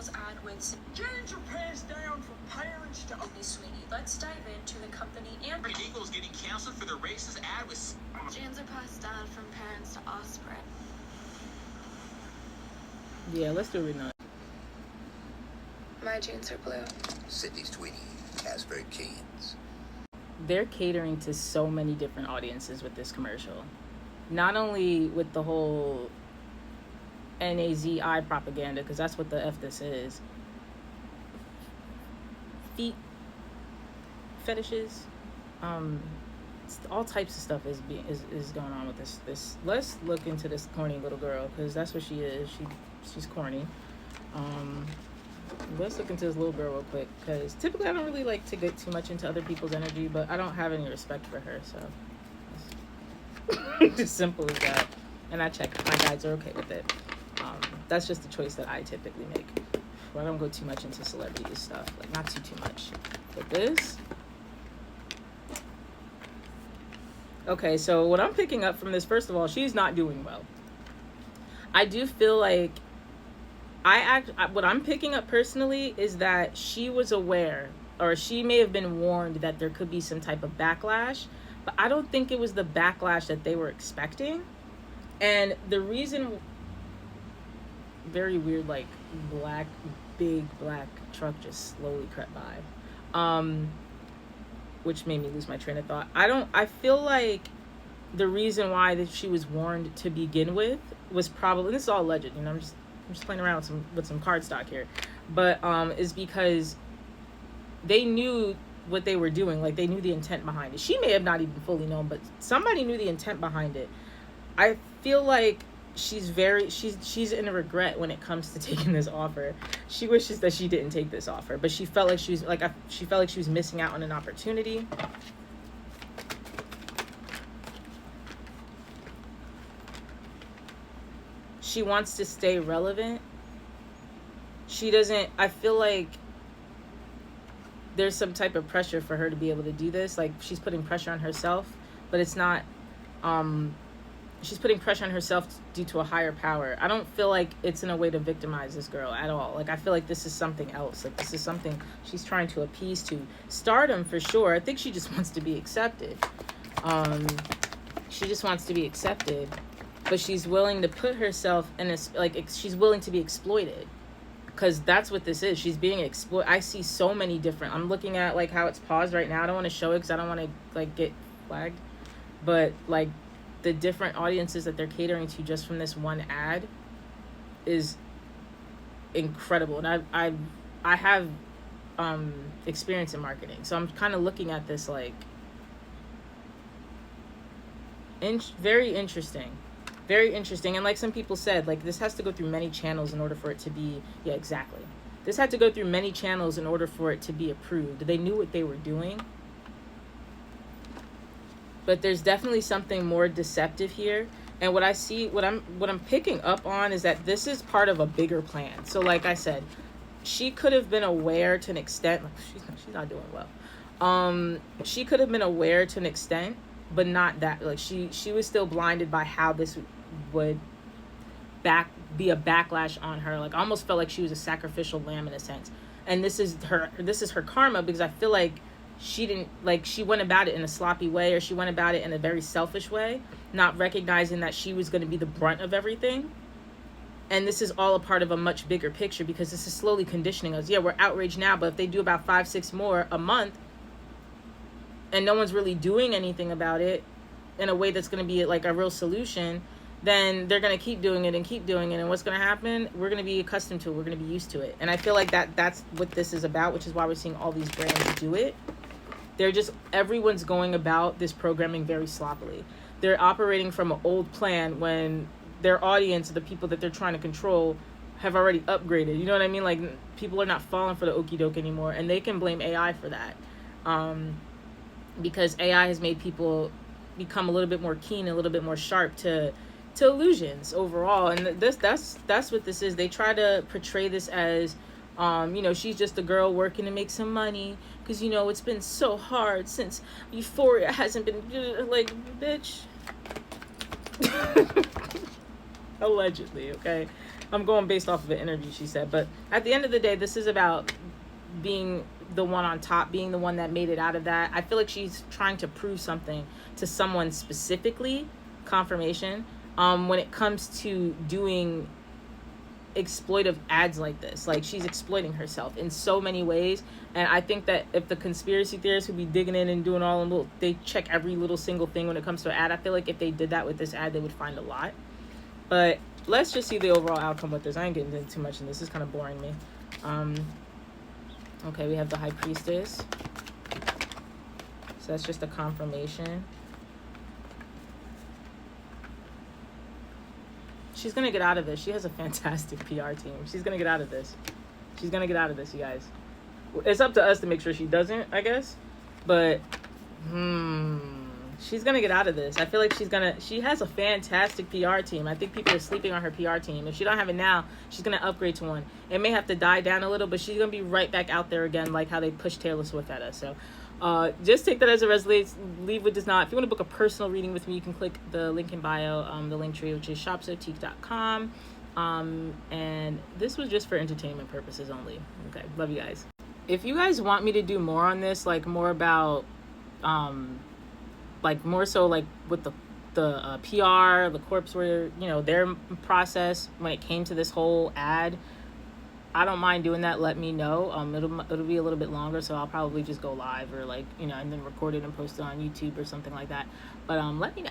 ad with Change your pants down from parents to Sweeney. Let's dive into the company and Eagles getting canceled for the racist ad with jeans are passed down from parents to offspring. Yeah, let's do it now. My jeans are blue. Sydney Sweeney, Casper jeans. They're catering to so many different audiences with this commercial. Not only with the whole NAZI propaganda, because that's what the F this is. Feet fetishes, all types of stuff is going on with this. Let's look into this corny little girl, because that's what she is. She's corny. Let's look into this little girl real quick, because typically I don't really like to get too much into other people's energy, but I don't have any respect for her, so it's as simple as that. And I check my guides are okay with it. That's just the choice that I typically make. Well, I don't go too much into celebrity stuff, like not too much. But this, okay, so what I'm picking up from this, first of all, she's not doing well. I do feel like what I'm picking up personally is that she was aware, or she may have been warned that there could be some type of backlash, but I don't think it was the backlash that they were expecting. And the reason, very weird, like big black truck just slowly crept by, which made me lose my train of thought. I feel like the reason why that she was warned to begin with was probably, this is all alleged, you know, I'm just playing around with some card stock here, but is because they knew what they were doing. Like, they knew the intent behind it. She may have not even fully known, but somebody knew the intent behind it. I feel like she's in a regret when it comes to taking this offer. She wishes that she didn't take this offer, but she felt like she was missing out on an opportunity. She wants to stay relevant. She doesn't, I feel like there's some type of pressure for her to be able to do this. Like, she's putting pressure on herself, but it's not, she's putting pressure on herself due to a higher power. I don't feel like it's in a way to victimize this girl at all. Like, I feel like this is something else. Like, this is something she's trying to appease to. Stardom, for sure. I think she just wants to be accepted. She just wants to be accepted. But she's willing to put herself in a, like, she's willing to be exploited. Because that's what this is. She's being exploited. I see so many different, I'm looking at, like, how it's paused right now. I don't want to show it because I don't want to, like, get flagged. But, like, the different audiences that they're catering to just from this one ad is incredible. And I have experience in marketing. So I'm kind of looking at this, like, very interesting. Very interesting. And like some people said, like, this has to go through many channels in order for it to be, yeah, exactly. This had to go through many channels in order for it to be approved. They knew what they were doing. But there's definitely something more deceptive here. And what I see, what I'm picking up on is that this is part of a bigger plan. So like I said, she could have been aware to an extent. She's not doing well. She could have been aware to an extent, but not that. Like, she was still blinded by how this would be a backlash on her. Like, I almost felt like she was a sacrificial lamb in a sense. And this is her karma, because I feel like she didn't, like, she went about it in a sloppy way, or she went about it in a very selfish way, not recognizing that she was going to be the brunt of everything. And this is all a part of a much bigger picture, because this is slowly conditioning us. Yeah, we're outraged now, but if they do about 5-6 more a month and no one's really doing anything about it in a way that's going to be like a real solution, then they're going to keep doing it and keep doing it. And what's going to happen? We're going to be accustomed to it. We're going to be used to it. And I feel like that's what this is about, which is why we're seeing all these brands do it. Everyone's going about this programming very sloppily. They're operating from an old plan when their audience, the people that they're trying to control, have already upgraded. You know what I mean? Like, people are not falling for the okie doke anymore, and they can blame AI for that. Because AI has made people become a little bit more keen, a little bit more sharp to illusions overall. And that's what this is. They try to portray this as, you know, she's just a girl working to make some money, because, you know, it's been so hard since Euphoria hasn't been, like, bitch. Allegedly, okay? I'm going based off of the energy she said. But at the end of the day, this is about being the one on top, being the one that made it out of that. I feel like she's trying to prove something to someone specifically, confirmation, when it comes to doing exploitive ads like this. Like, she's exploiting herself in so many ways. And I think that if the conspiracy theorists would be digging in and doing all the they check every little single thing when it comes to an ad. I feel like if they did that with this ad, they would find a lot. But let's just see the overall outcome with this. I ain't getting into too much, and this is kind of boring me. Okay, we have the High Priestess. So that's just a confirmation. She's going to get out of this. She has a fantastic PR team. She's going to get out of this. She's going to get out of this, you guys. It's up to us to make sure she doesn't, I guess. But, she's going to get out of this. I feel like she has a fantastic PR team. I think people are sleeping on her PR team. If she don't have it now, she's going to upgrade to one. It may have to die down a little, but she's going to be right back out there again, like how they pushed Taylor Swift at us. So, just take that as it resonates. Leave what does not. If you want to book a personal reading with me, you can click the link in bio, the link tree, which is shopzoetique.com. And this was just for entertainment purposes only. Okay, love you guys. If you guys want me to do more on this, like more about, like more so like with the PR, the corpse, where, you know, their process when it came to this whole ad, I don't mind doing that. Let me know. It'll be a little bit longer, so I'll probably just go live or, like, you know, and then record it and post it on YouTube or something like that. But let me know.